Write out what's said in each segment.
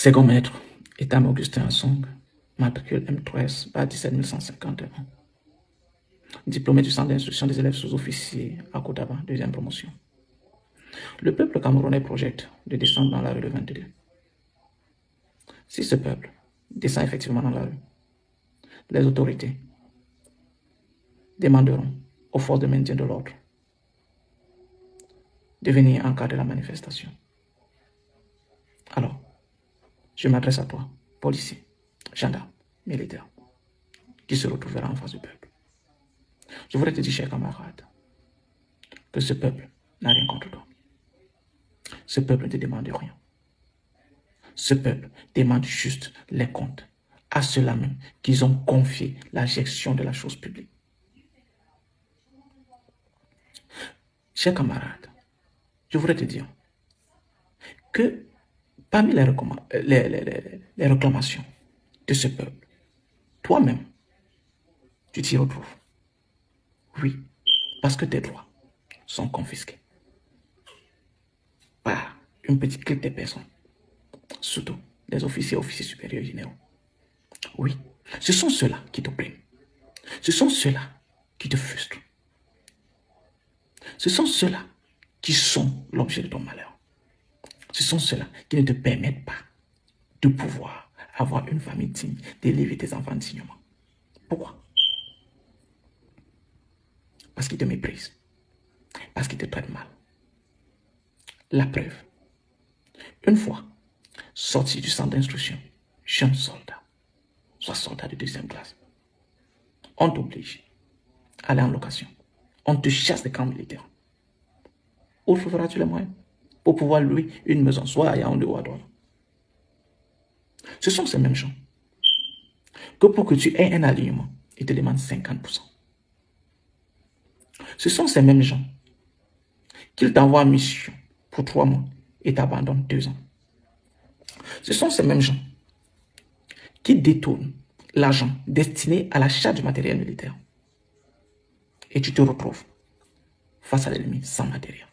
Second maître, État Augustin Assong, matricule M3S, bas 17151. Diplômé du centre d'instruction des élèves sous-officiers à Kotaba, deuxième promotion. Le peuple camerounais projette de descendre dans la rue le 22. Si ce peuple descend effectivement dans la rue, les autorités demanderont aux forces de maintien de l'ordre de venir encadrer la manifestation. Alors, je m'adresse à toi, policier, gendarme, militaire, qui se retrouvera en face du peuple. Je voudrais te dire, chers camarades, que ce peuple n'a rien contre toi. Ce peuple ne te demande rien. Ce peuple demande juste les comptes à ceux-là même qu'ils ont confié la gestion de la chose publique. Chers camarades, je voudrais te dire que parmi les réclamations de ce peuple, toi-même, tu t'y retrouves. Oui, parce que tes droits sont confisqués par une petite clique de personnes, surtout des officiers supérieurs généraux. Oui, ce sont ceux-là qui t'oppriment. Ce sont ceux-là qui te frustrent. Ce sont ceux-là qui sont l'objet de ton malheur. Ce sont ceux-là qui ne te permettent pas de pouvoir avoir une famille digne, d'élever tes enfants dignement. Pourquoi? Parce qu'ils te méprisent. Parce qu'ils te traitent mal. La preuve. Une fois sorti du centre d'instruction, jeune soldat, soit soldat de deuxième classe, on t'oblige à aller en location. On te chasse des camps militaires. Où trouveras-tu les moyens pour pouvoir louer une maison, soit à Yaoundé ou à Douala? Ce sont ces mêmes gens que pour que tu aies un alignement, ils te demandent 50%. Ce sont ces mêmes gens qu'ils t'envoient en mission pour 3 mois et t'abandonnent 2 ans. Ce sont ces mêmes gens qui détournent l'argent destiné à l'achat du matériel militaire. Et tu te retrouves face à l'ennemi sans matériel.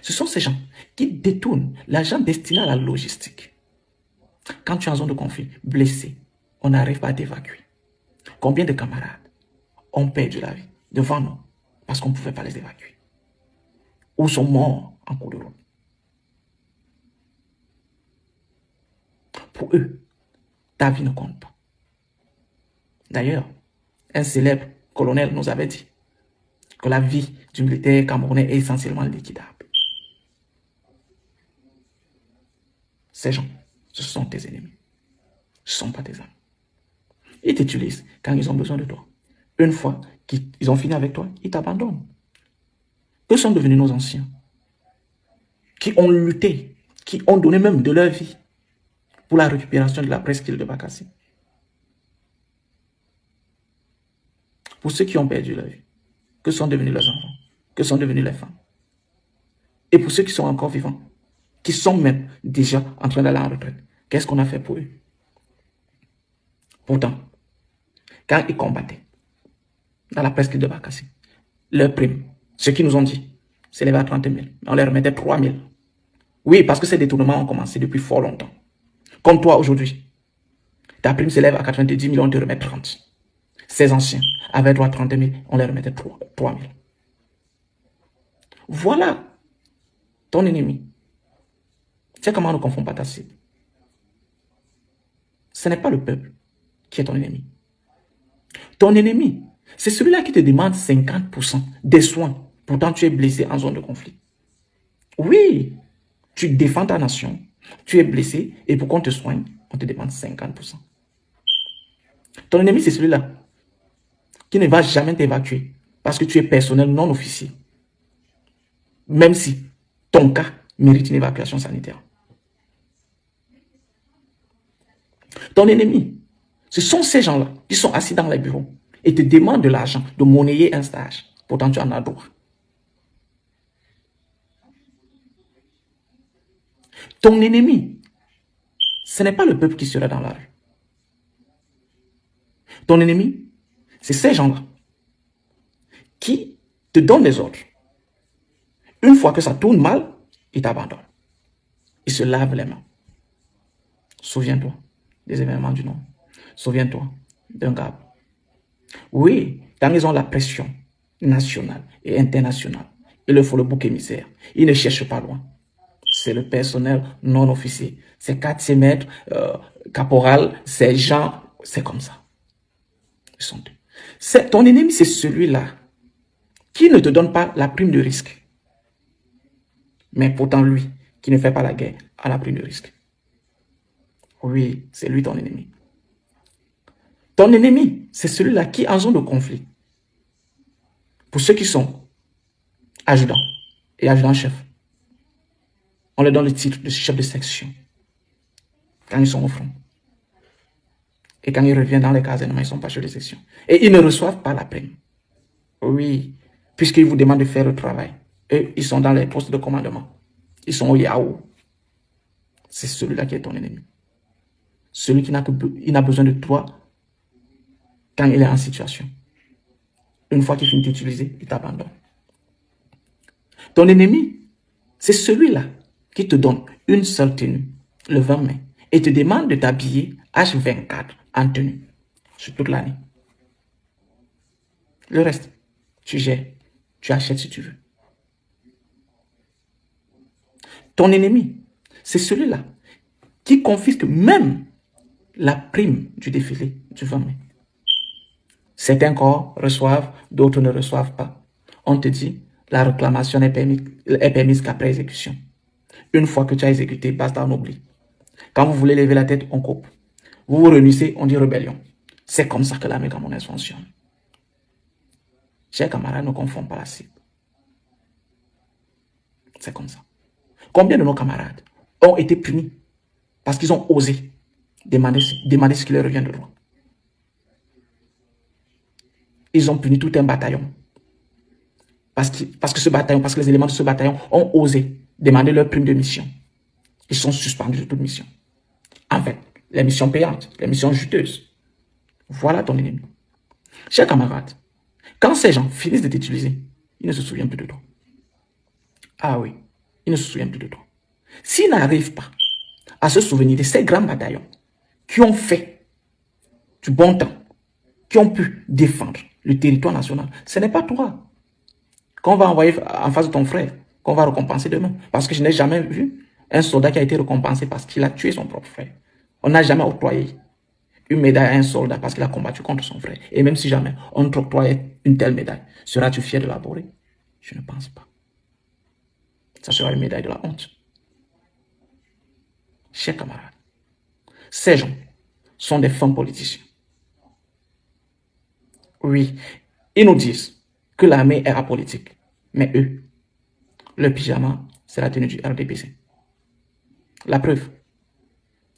Ce sont ces gens qui détournent l'argent destiné à la logistique. Quand tu es en zone de conflit, blessé, on n'arrive pas à t'évacuer. Combien de camarades ont perdu la vie devant nous parce qu'on ne pouvait pas les évacuer? Ou sont morts en cours de route? Pour eux, ta vie ne compte pas. D'ailleurs, un célèbre colonel nous avait dit que la vie du militaire camerounais est essentiellement liquidable. Ces gens, ce sont tes ennemis. Ce ne sont pas tes amis. Ils t'utilisent quand ils ont besoin de toi. Une fois qu'ils ont fini avec toi, ils t'abandonnent. Que sont devenus nos anciens? Qui ont lutté, qui ont donné même de leur vie pour la récupération de la presqu'île de Bakassi. Pour ceux qui ont perdu leur vie, que sont devenus leurs enfants? Que sont devenus les femmes? Et pour ceux qui sont encore vivants, qui sont même déjà en train d'aller en retraite, qu'est-ce qu'on a fait pour eux? Pourtant, quand ils combattaient dans la presqu'île de Bakassi, leur prime, ce qu'ils nous ont dit, s'élevait à 30 000. Mais on leur remettait 3 000. Oui, parce que ces détournements ont commencé depuis fort longtemps. Comme toi aujourd'hui, ta prime s'élève à 90 millions, on te remet 30. Ces anciens avaient droit à 30 000, on leur remettait 3 000. Voilà ton ennemi. Tu sais comment on ne confond pas ta cible? Ce n'est pas le peuple qui est ton ennemi. Ton ennemi, c'est celui-là qui te demande 50% des soins. Pourtant, tu es blessé en zone de conflit. Oui, tu défends ta nation, tu es blessé et pour qu'on te soigne, on te demande 50%. Ton ennemi, c'est celui-là qui ne va jamais t'évacuer parce que tu es personnel non officier. Même si ton cas mérite une évacuation sanitaire. Ton ennemi, ce sont ces gens-là qui sont assis dans les bureaux et te demandent de l'argent, de monnayer un stage. Pourtant, tu en as droit. Ton ennemi, ce n'est pas le peuple qui sera dans la rue. Ton ennemi, c'est ces gens-là qui te donnent des ordres. Une fois que ça tourne mal, ils t'abandonnent. Ils se lavent les mains. Souviens-toi des événements du Nord. Souviens-toi d'un Gab. Oui, quand ils ont la pression nationale et internationale, il leur faut le bouc émissaire. Ils ne cherchent pas loin. C'est le personnel non officier. C'est quartier maître, caporal, c'est gens, c'est comme ça. Ils sont deux. Ton ennemi, c'est celui-là qui ne te donne pas la prime de risque. Mais pourtant, lui, qui ne fait pas la guerre, a la prime de risque. Oui, c'est lui ton ennemi. Ton ennemi, c'est celui-là qui, en zone de conflit, pour ceux qui sont adjudants et adjudants-chefs, on leur donne le titre de chef de section quand ils sont au front. Et quand ils reviennent dans les casernements, ils ne sont pas chefs de section. Et ils ne reçoivent pas la prime. Oui, puisqu'ils vous demandent de faire le travail. Eux, ils sont dans les postes de commandement. Ils sont au Yahoo. C'est celui-là qui est ton ennemi. Celui qui n'a besoin de toi quand il est en situation. Une fois qu'il finit d'utiliser, il t'abandonne. Ton ennemi, c'est celui-là qui te donne une seule tenue, le 20 mai, et te demande de t'habiller H24 en tenue, sur toute l'année. Le reste, tu gères, tu achètes si tu veux. Ton ennemi, c'est celui-là qui confisque même la prime du défilé du 20 mai. Certains corps reçoivent, d'autres ne reçoivent pas. On te dit, la réclamation est permise qu'après exécution. Une fois que tu as exécuté, basta, on oublie. Quand vous voulez lever la tête, on coupe. Vous vous réunissez, on dit rébellion. C'est comme ça que l'armée camerounaise fonctionne. Chers camarades, ne confondent pas la cible. C'est comme ça. Combien de nos camarades ont été punis parce qu'ils ont osé demander ce qui leur revient de droit? Ils ont puni tout un bataillon. Parce que les éléments de ce bataillon ont osé demander leur prime de mission. Ils sont suspendus de toute mission. En fait, les missions payantes, les missions juteuses. Voilà ton ennemi. Chers camarades, quand ces gens finissent de t'utiliser, ils ne se souviennent plus de toi. Ah oui, ils ne se souviennent plus de toi. S'ils n'arrivent pas à se souvenir de ces grands bataillons qui ont fait du bon temps, qui ont pu défendre le territoire national, ce n'est pas toi qu'on va envoyer en face de ton frère, qu'on va récompenser demain. Parce que je n'ai jamais vu un soldat qui a été récompensé parce qu'il a tué son propre frère. On n'a jamais octroyé une médaille à un soldat parce qu'il a combattu contre son frère. Et même si jamais on t'octroyait une telle médaille, seras-tu fier de l'élaborer? Je ne pense pas. Ça sera une médaille de la honte. Chers camarades, ces gens sont des femmes politiciens. Oui, ils nous disent que l'armée est apolitique. Mais eux, le pyjama, c'est la tenue du RDPC. La preuve,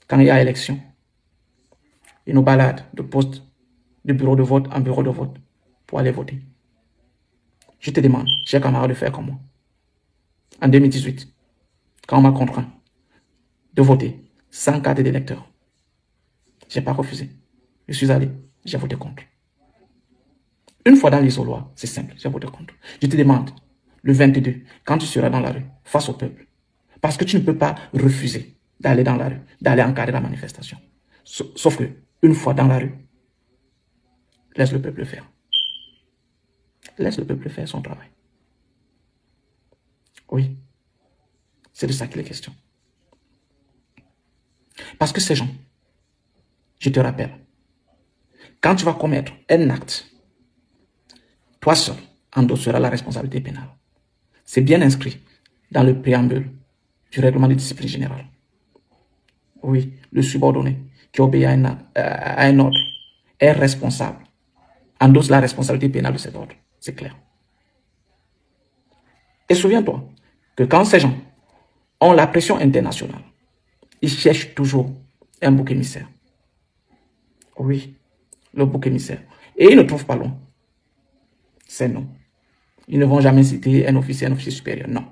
quand il y a élection, ils nous baladent de poste, de bureau de vote en bureau de vote pour aller voter. Je te demande, chers camarades, de faire comme moi. En 2018, quand on m'a contraint de voter sans carte d'électeur, je n'ai pas refusé. Je suis allé, j'ai voté contre. Une fois dans l'isoloir, c'est simple, j'ai voté contre. Je te demande, le 22, quand tu seras dans la rue, face au peuple, parce que tu ne peux pas refuser d'aller dans la rue, d'aller encadrer la manifestation. Sauf que, une fois dans la rue, laisse le peuple faire. Laisse le peuple faire son travail. Oui, c'est de ça qu'il est question. Parce que ces gens, je te rappelle, quand tu vas commettre un acte, toi seul endosseras la responsabilité pénale. C'est bien inscrit dans le préambule du règlement de discipline générale. Oui, le subordonné qui obéit à un ordre est responsable, endosse la responsabilité pénale de cet ordre. C'est clair. Et souviens-toi que quand ces gens ont la pression internationale, ils cherchent toujours un bouc émissaire. Oui, le bouc émissaire. Et ils ne trouvent pas loin. C'est nous. Ils ne vont jamais citer un officier supérieur. Non.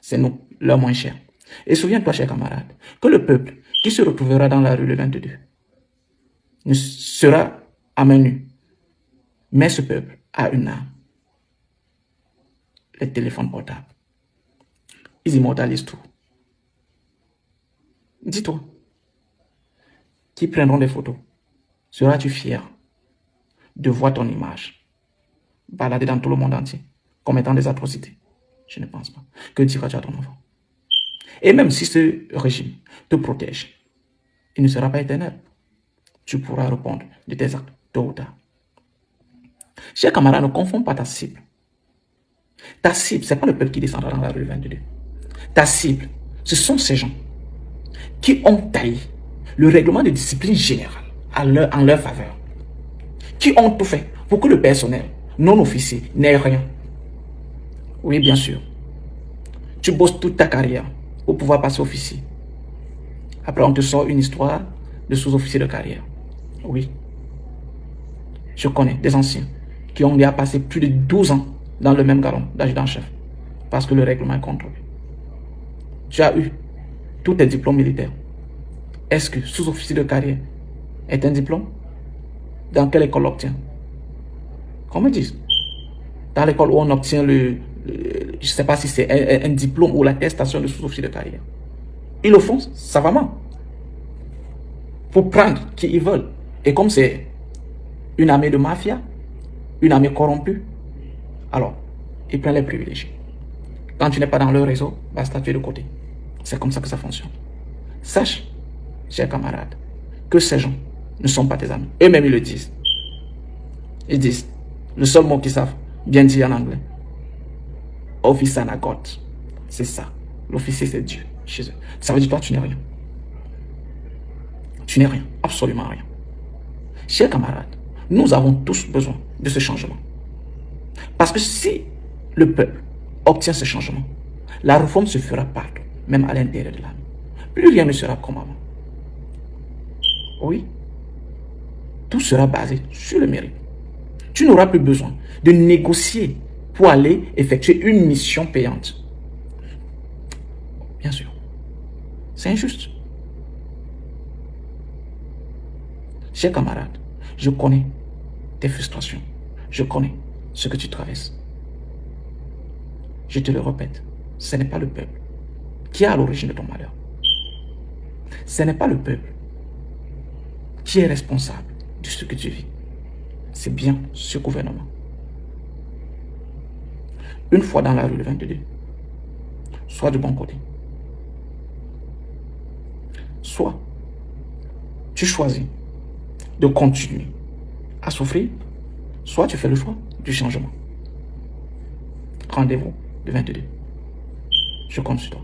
C'est nous, leur moins cher. Et souviens-toi, chers camarades, que le peuple qui se retrouvera dans la rue le 22 ne sera à main nue. Mais ce peuple a une arme. Les téléphones portables. Ils immortalisent tout. Dis-toi, qui prendront des photos, seras-tu fier de voir ton image balader dans tout le monde entier, commettant des atrocités? Je ne pense pas. Que diras-tu à ton enfant? Et même si ce régime te protège, il ne sera pas éternel. Tu pourras répondre de tes actes tôt ou tard. Chers camarades, ne confonds pas ta cible. Ta cible, ce n'est pas le peuple qui descendra dans la rue 22. Ta cible, ce sont ces gens qui ont taillé le règlement de discipline générale en leur faveur, qui ont tout fait pour que le personnel non officier n'ait rien. Oui, bien sûr. Tu bosses toute ta carrière pour pouvoir passer officier. Après, on te sort une histoire de sous-officier de carrière. Oui. Je connais des anciens qui ont déjà passé plus de 12 ans dans le même galon d'adjudant-chef parce que le règlement est contrôlé. Tu as eu tous tes diplômes militaires. Est-ce que sous-officier de carrière est un diplôme? Dans quelle école l'obtient? Qu'on me dise. Dans l'école où on obtient je ne sais pas si c'est un diplôme ou l'attestation de sous-officier de carrière. Ils le font savamment pour prendre qui ils veulent. Et comme c'est une armée de mafia, une armée corrompue, alors ils prennent les privilégiés. Quand tu n'es pas dans leur réseau, basta, tu es de côté. C'est comme ça que ça fonctionne. Sache, chers camarades, que ces gens ne sont pas tes amis. Eux-mêmes, ils le disent. Ils disent, le seul mot qu'ils savent bien dire en anglais, officer and God. C'est ça. L'officier, c'est Dieu chez eux. Ça veut dire toi, tu n'es rien. Tu n'es rien. Absolument rien. Chers camarades, nous avons tous besoin de ce changement. Parce que si le peuple obtient ce changement, la réforme se fera partout, même à l'intérieur de l'armée. Plus rien ne sera comme avant. Oui. Tout sera basé sur le mérite. Tu n'auras plus besoin de négocier pour aller effectuer une mission payante. Bien sûr. C'est injuste. Chers camarades, je connais tes frustrations. Je connais ce que tu traverses. Je te le répète, ce n'est pas le peuple qui est à l'origine de ton malheur. Ce n'est pas le peuple qui est responsable de ce que tu vis. C'est bien ce gouvernement. Une fois dans la rue le 22, sois du bon côté. Soit tu choisis de continuer à souffrir, soit tu fais le choix du changement. Rendez-vous le 22. Je compte sur toi.